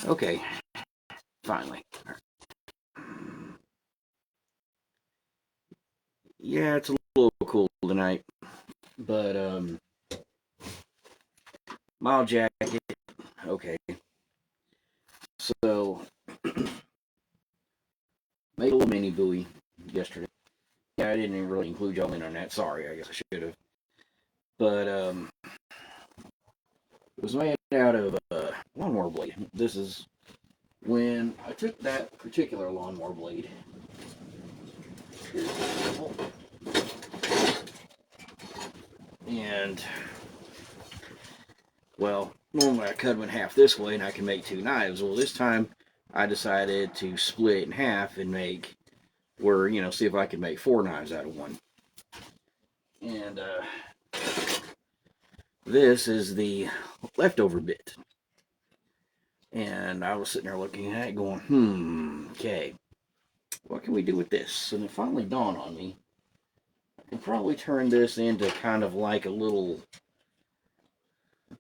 Okay, finally. Yeah, it's a little cool tonight, but mild jacket. Okay, so made a little mini buoy yesterday. Yeah, I didn't even really include y'all in on that. Sorry, I guess I should have. But it was made out of lawnmower blade. This is when I took that particular lawnmower blade. And well, normally I cut them in half this way and I can make two knives. Well, this time I decided to split it in half and make where, see if I could make four knives out of one. And this is the leftover bit. And I was sitting there looking at it going, okay, what can we do with this? And it finally dawned on me, I can probably turn this into kind of like a little,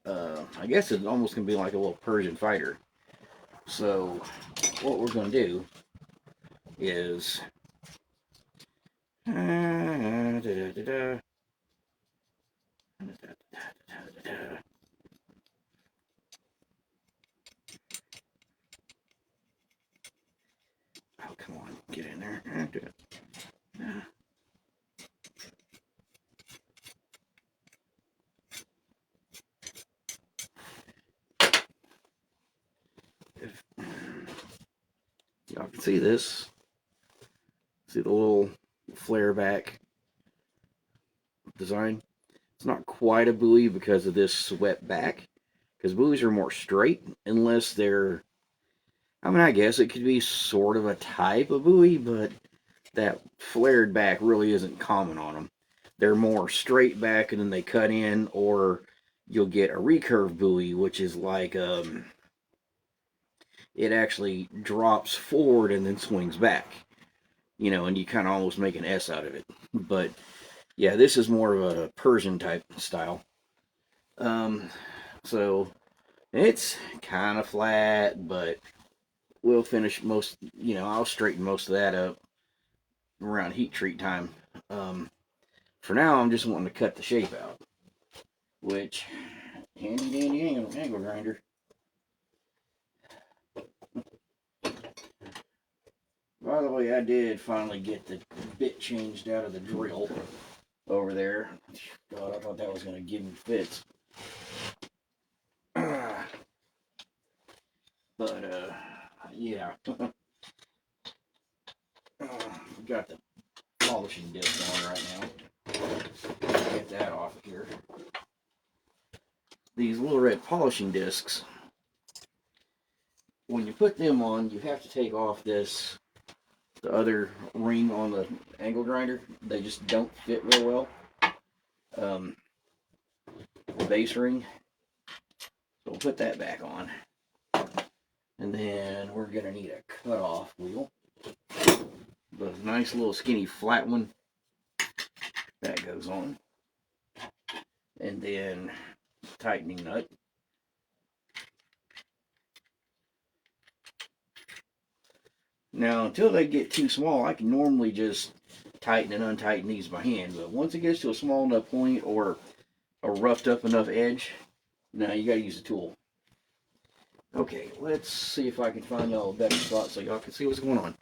I guess it's almost going to be like a little Persian fighter. So what we're going to do is oh, come on, get in there. If y'all can see this, see the little flare back design. It's not quite a buoy because of this swept back, because buoys are more straight unless they're, I mean, I guess it could be sort of a type of buoy, but that flared back really isn't common on them. They're more straight back and then they cut in, or you'll get a recurve buoy, which is like it actually drops forward and then swings back, and you kind of almost make an S out of it. But yeah, this is more of a Persian type style. So it's kind of flat, but we'll finish most, I'll straighten most of that up around heat treat time. For now, I'm just wanting to cut the shape out, which handy dandy angle grinder. By the way, I did finally get the bit changed out of the drill over there. God, I thought that was going to give me fits. But, yeah. Got the polishing disc on right now. Get that off of here. These little red polishing discs, when you put them on, you have to take off the other ring on the angle grinder. They just don't fit real well. The base ring. So we'll put that back on. And then we're going to need a cut-off wheel. The nice little skinny flat one. That goes on. And then tightening nut. Now, until they get too small, I can normally just tighten and untighten these by hand. But once it gets to a small enough point or a roughed up enough edge, now you got to use a tool. Okay, let's see if I can find y'all a better spot so y'all can see what's going on.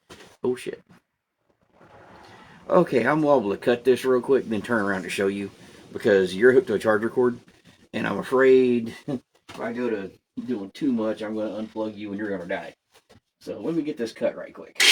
Oh shit. Okay, I'm liable to cut this real quick, then turn around to show you, because you're hooked to a charger cord, and I'm afraid if I go to doing too much, I'm going to unplug you and you're going to die. So let me get this cut right quick.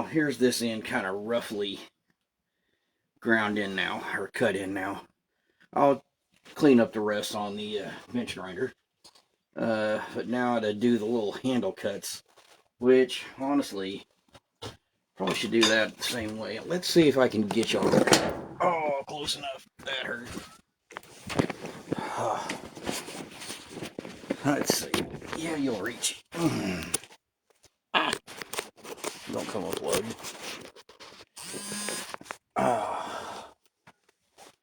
here's this end kind of roughly ground in now, or cut in now. I'll clean up the rest on the bench grinder. But now to do the little handle cuts, which honestly probably should do that the same way. Let's see if I can get y'all. Oh, close enough. That hurt. Let's see. Yeah, you'll reach. Ah, don't come unplugged.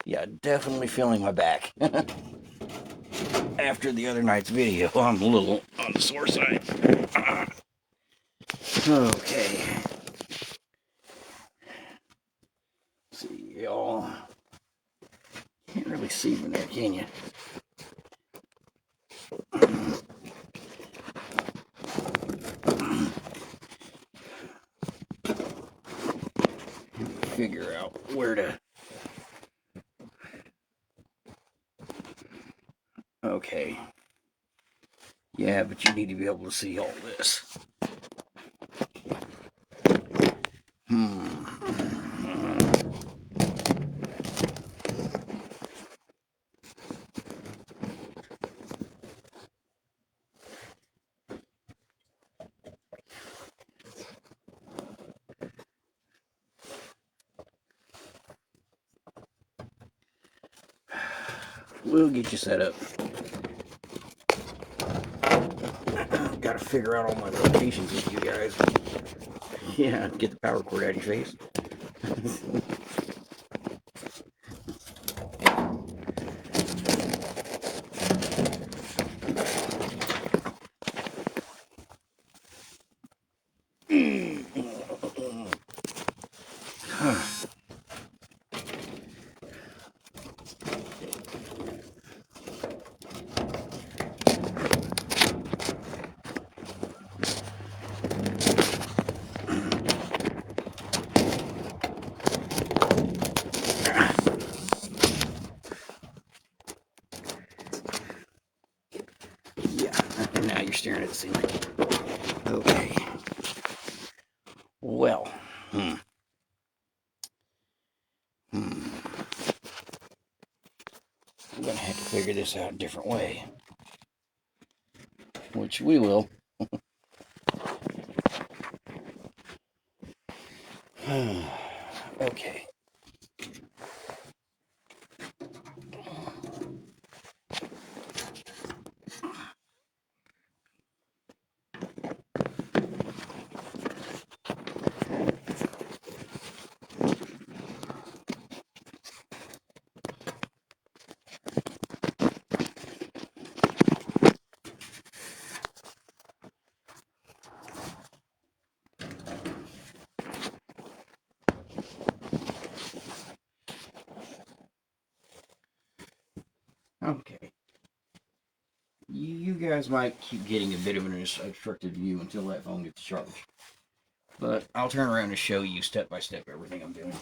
Yeah, definitely feeling my back. After the other night's video, I'm a little on the sore side. Okay. Let's see, y'all. Can't really see from there, can you? Figure out where to. Okay. Yeah, but you need to be able to see all this. We'll get you set up. Gotta figure out all my locations with you guys. Yeah, get the power cord out of your face. Now you're staring at the ceiling. Okay. Well. I'm gonna have to figure this out a different way. Which we will. Okay. Okay. You guys might keep getting a bit of an obstructed view until that phone gets charged. But I'll turn around and show you step by step everything I'm doing.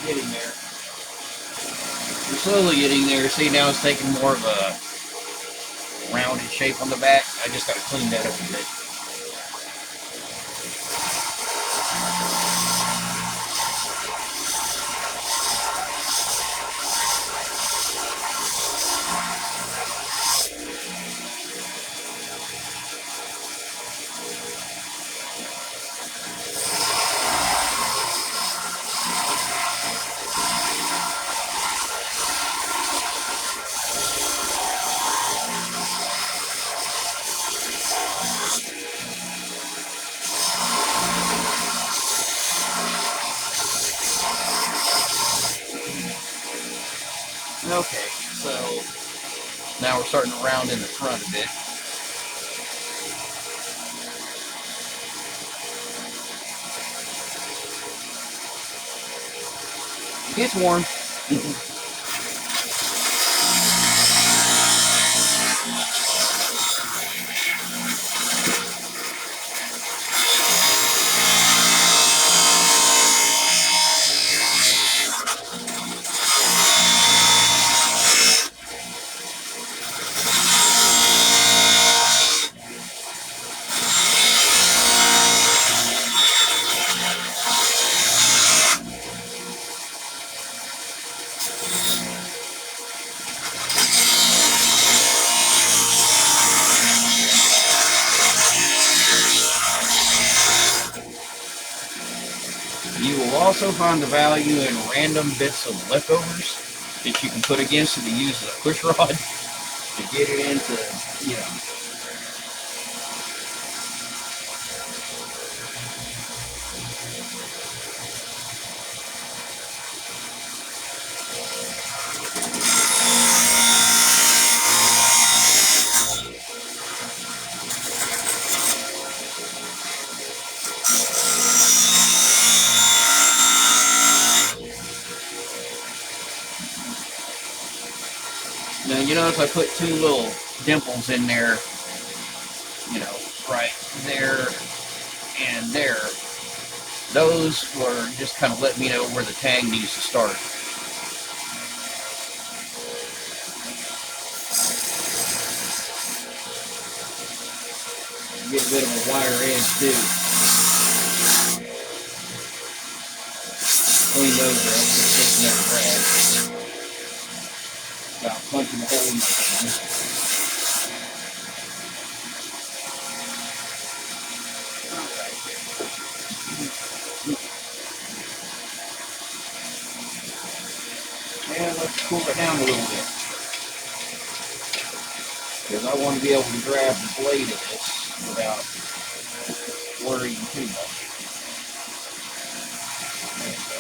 Getting there. We're slowly getting there. See, now it's taking more of a rounded shape on the back. I just got to clean that up a bit. Okay, so now we're starting to round in the front a bit. It's warm. You will also find the value in random bits of leftovers that you can put against it to use as a push rod to get it into, you know. Now, you notice I put two little dimples in there, you know, right there and there. Those were just kind of letting me know where the tag needs to start. Get a bit of a wider edge too. Clean those up, just never grab. About punching a hole in my hand. And let's cool it down a little bit. Because I want to be able to grab the blade of this without worrying too much. There you go.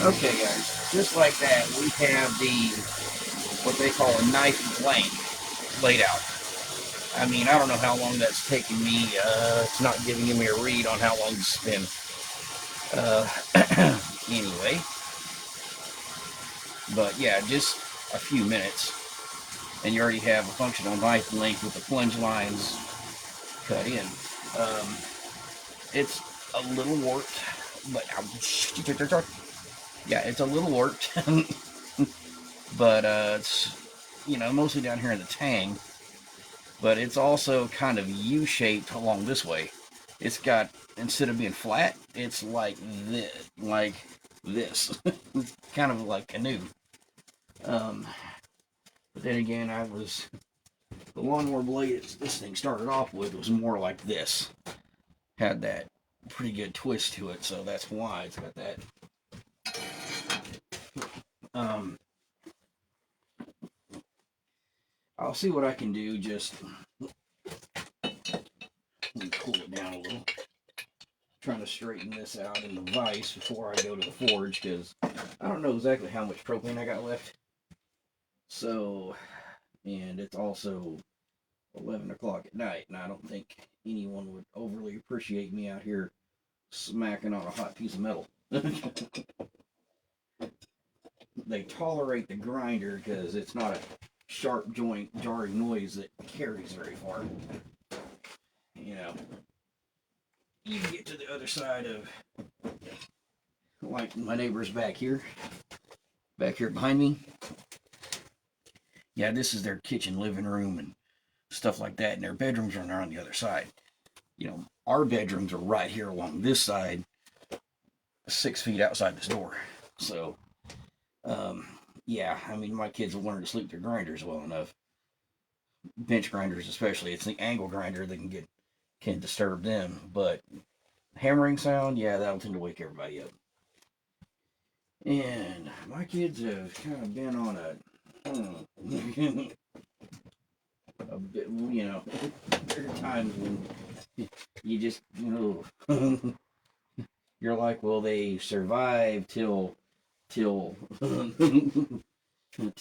Okay guys, just like that, we have the, what they call a knife blank laid out. I mean, I don't know how long that's taken me. It's not giving me a read on how long it's been. Anyway, but yeah, just a few minutes, and you already have a functional knife length with the plunge lines cut in. It's a little warped, but yeah, it's a little warped, but it's mostly down here in the tang. But it's also kind of U-shaped along this way. It's got, instead of being flat, it's like this, kind of like canoe. But then again, the lawnmower blade this thing started off with was more like this. Had that pretty good twist to it, so that's why it's got that. I'll see what I can do. Just let me cool it down a little. Trying to straighten this out in the vise before I go to the forge, because I don't know exactly how much propane I got left. So, and it's also 11 o'clock at night, and I don't think anyone would overly appreciate me out here smacking on a hot piece of metal. They tolerate the grinder because it's not a sharp joint jarring noise that carries very far. You get to the other side of, like, my neighbors back here behind me. Yeah, this is their kitchen, living room, and stuff like that, and their bedrooms are on the other side. Our bedrooms are right here along this side, 6 feet outside this door. So, yeah, I mean, my kids will learn to sleep their grinders well enough. Bench grinders especially. It's the angle grinder that can disturb them. But hammering sound, yeah, that'll tend to wake everybody up. And my kids have kind of been on a bit, there are times when you just, you're like, well, they survive till to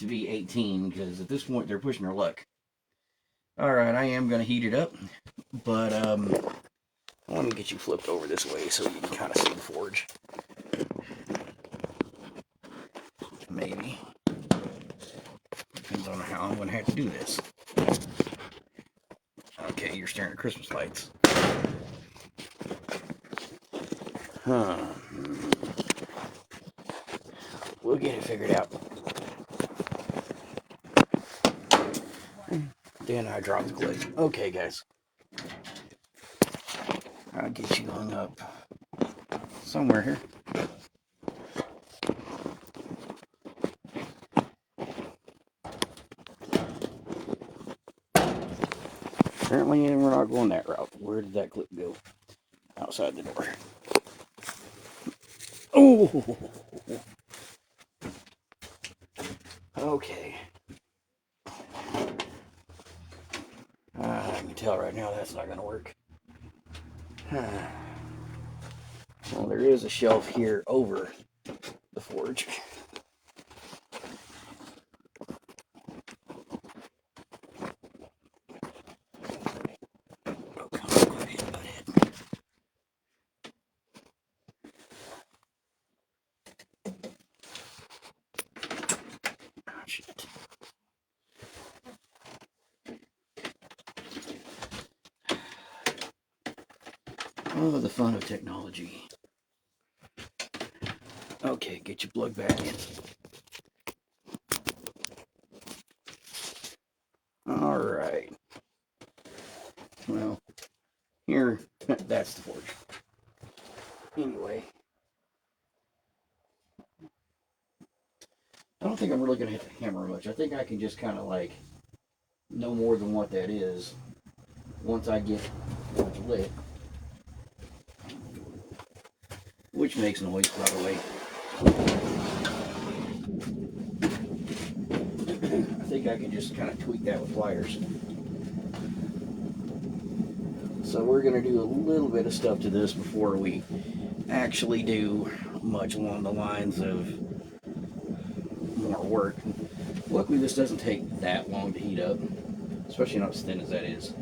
be 18, because at this point they're pushing their luck. All right, I am going to heat it up, but let me get you flipped over this way so you can kind of see the forge. Maybe. Depends on how I'm going to have to do this. Okay, you're staring at Christmas lights. We'll get it figured out. Then I dropped the clip. Okay, guys. I'll get you hung up somewhere here. Apparently, we're not going that route. Where did that clip go? Outside the door. Oh! Okay. I can tell right now that's not going to work. Well, there is a shelf here over the forge. Oh, come on, quit hitting my head. Oh, shit. Oh, the fun of technology. Okay, get your plug back in. All right. Well, here, that's the forge. Anyway, I don't think I'm really going to hit the hammer much. I think I can just kind of like know more than what that is once I get it lit. Which makes noise, by the way. I think I can just kind of tweak that with pliers. So we're going to do a little bit of stuff to this before we actually do much along the lines of more work. Luckily, this doesn't take that long to heat up, especially not as thin as that is.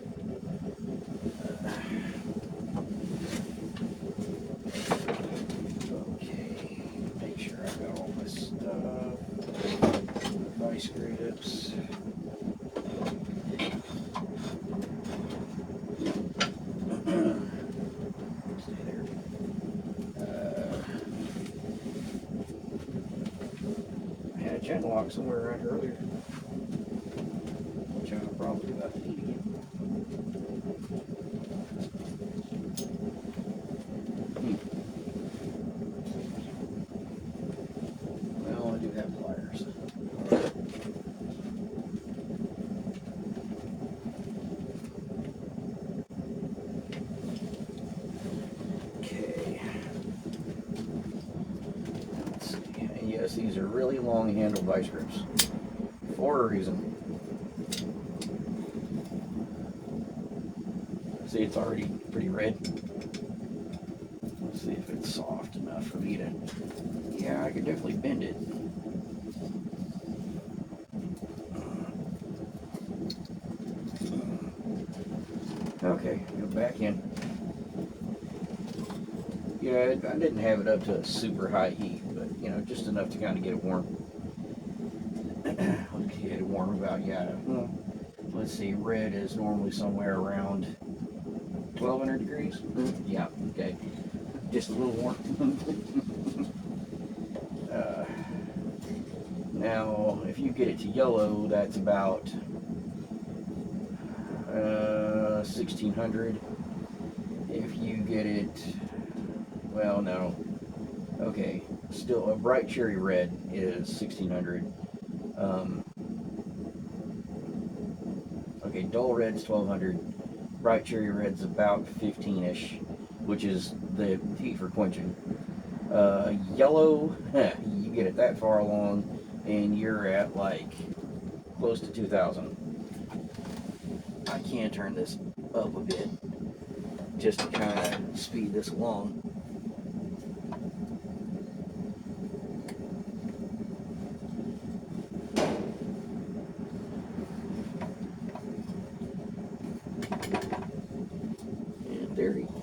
lock somewhere around here earlier. Which I'm probably about to eat again. Well, I do have pliers. Okay. Let's see. And yes, these are really long handled vice grips for a reason. See, it's already pretty red. Let's see if it's soft enough for me to. Yeah, I could definitely bend it. Okay, go back in. Yeah, I didn't have it up to a super high heat, but you know, just enough to kind of get it warm. Let's get it warm about, yeah. Let's see, red is normally somewhere around 1200 degrees. Yeah, okay. Just a little warm. Now, if you get it to yellow, that's about 1600. If you get it, well, no. Okay, still a bright cherry red is 1600. Okay, dull red's 1200. Bright cherry red's about 15ish, which is the heat for quenching. Yellow, you get it that far along, and you're at like close to 2000. I can turn this up a bit just to kind of speed this along. And there you go.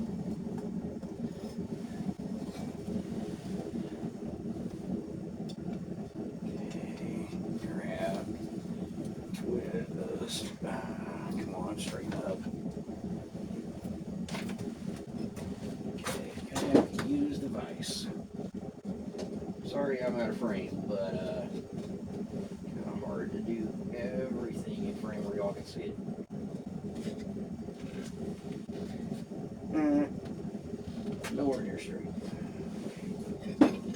Twist. Come on, straighten up. Okay, gonna have to use the vise. Sorry I'm out of frame, but kind of hard to do everything in frame where y'all can see it. Nowhere near straight. And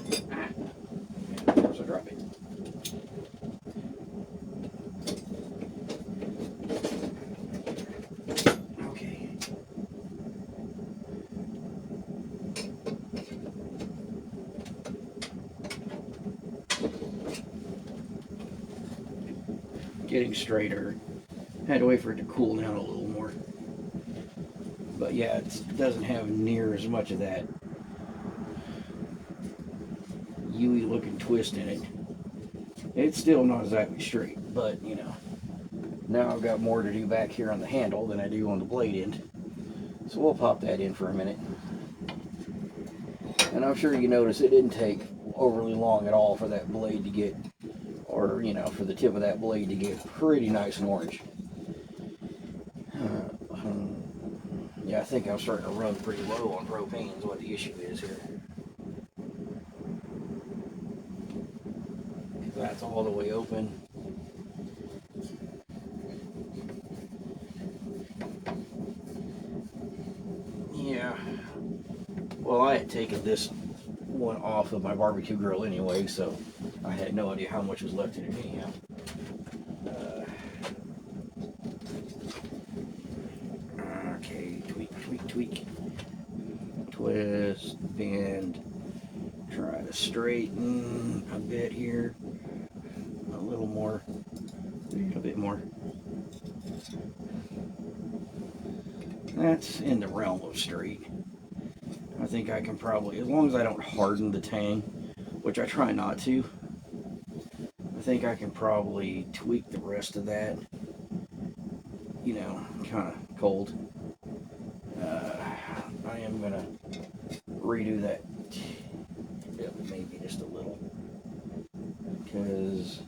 of course I drop it. Okay. Getting straighter. Had to wait for it to cool down a little more. But yeah, it doesn't have near as much of that U-y looking twist in it. It's still not exactly straight, but you know, now I've got more to do back here on the handle than I do on the blade end. So we'll pop that in for a minute. And I'm sure you notice it didn't take overly long at all for that blade to get, or you know, for the tip of that blade to get pretty nice and orange. Yeah, I think I'm starting to run pretty low on propane is what the issue is here. Because that's all the way open. Yeah. Well, I had taken this one off of my barbecue grill anyway, so I had no idea how much was left in it anyhow. Okay, tweak. Twist, bend, try to straighten a bit here. A little more, a bit more. That's in the realm of straight. I think I can probably, as long as I don't harden the tang, which I try not to, I think I can probably tweak the rest of that, you know, kind of cold. I am going to redo that tip maybe just a little, because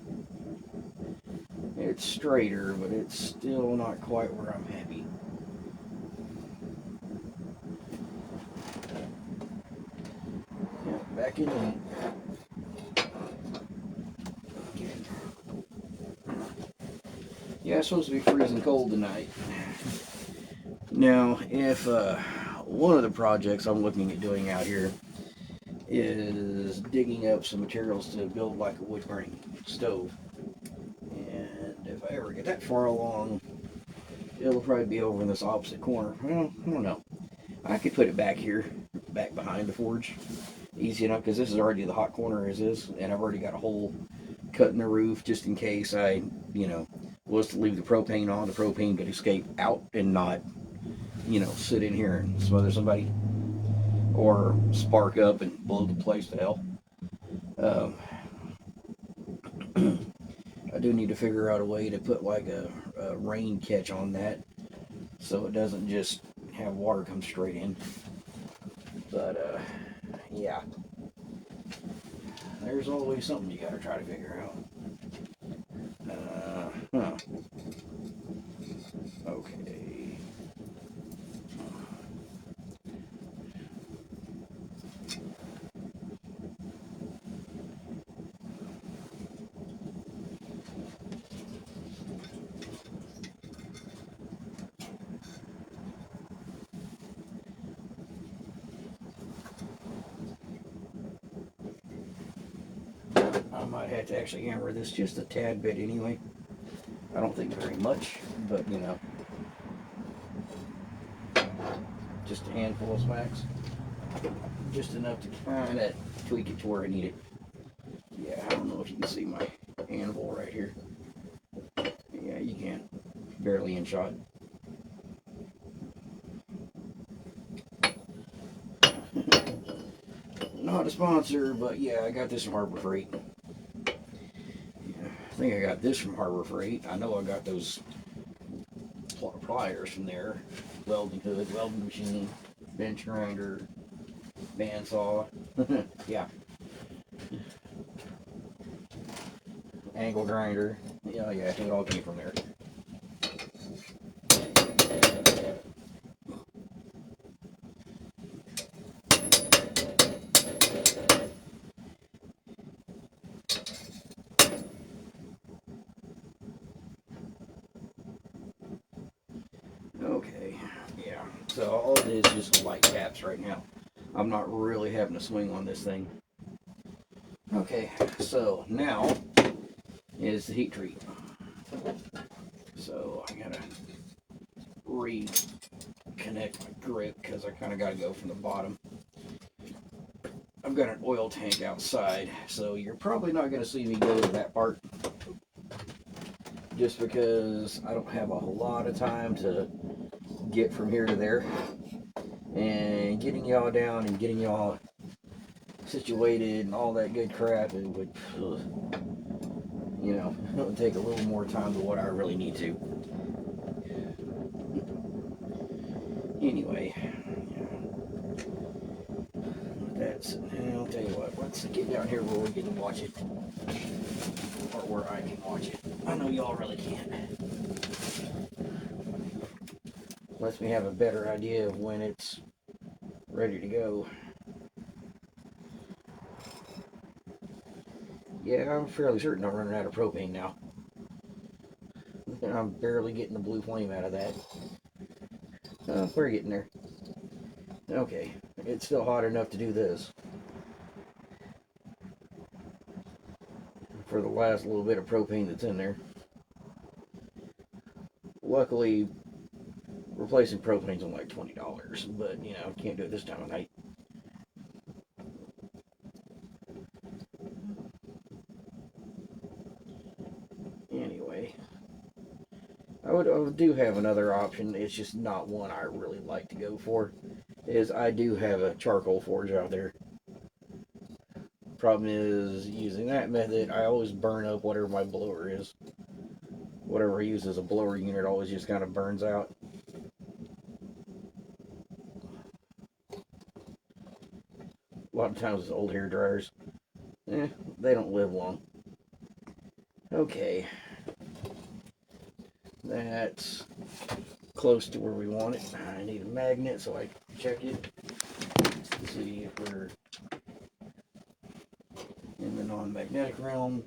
it's straighter, but it's still not quite where I'm happy. Yeah, back in the it's supposed to be freezing cold tonight. Now, if one of the projects I'm looking at doing out here is digging up some materials to build like a wood burning stove. And if I ever get that far along, it'll probably be over in this opposite corner. Well, I don't know. I could put it back here, back behind the forge. Easy enough, because this is already the hot corner as is, and I've already got a hole cut in the roof just in case I, was to leave the propane on, the propane could escape out and not, sit in here and smother somebody or spark up and blow the place to hell. I do need to figure out a way to put like a rain catch on that so it doesn't just have water come straight in. But yeah, there's always something you gotta try to figure out. Okay. I might have to actually hammer this just a tad bit anyway. I don't think very much, but just a handful of smacks. Just enough to kind of tweak it to where I need it. Yeah, I don't know if you can see my anvil right here. Yeah, you can. Barely in shot. Not a sponsor, but yeah, I got this from Harbor Freight. I think I got this from Harbor Freight. I know I got those pliers from there. Welding hood, welding machine, bench grinder, bandsaw. Yeah. Angle grinder. Yeah, I think it all came from there. Okay, yeah. So all it is just light taps right now. I'm not really having to swing on this thing. Okay, so now is the heat treat. So I gotta reconnect my grip because I kind of gotta go from the bottom. I've got an oil tank outside, so you're probably not gonna see me go to that part just because I don't have a whole lot of time to get from here to there. And getting y'all down and getting y'all situated and all that good crap, it would, it would take a little more time than what I really need to. Anyway, I'll tell you what, let's get down here where we get to watch it. Or where I can watch it. I know y'all really can't. Lets me have a better idea of when it's ready to go. Yeah, I'm fairly certain I'm running out of propane now. I'm barely getting the blue flame out of that. We're getting there. Okay, it's still hot enough to do this. For the last little bit of propane that's in there. Luckily, replacing propane's only like $20, but can't do it this time of night. Anyway, I do have another option. It's just not one I really like to go for. Is I do have a charcoal forge out there. Problem is, using that method, I always burn up whatever my blower is. Whatever I use as a blower unit always just kind of burns out. A lot of times with old hair dryers, they don't live long. Okay, that's close to where we want it. I need a magnet so I can check it. See if we're in the non-magnetic realm,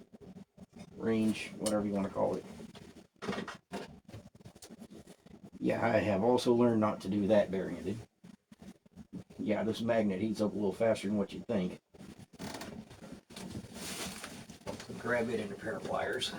range, whatever you want to call it. Yeah, I have also learned not to do that barehanded. Yeah, this magnet heats up a little faster than what you'd think. So grab it in a pair of pliers.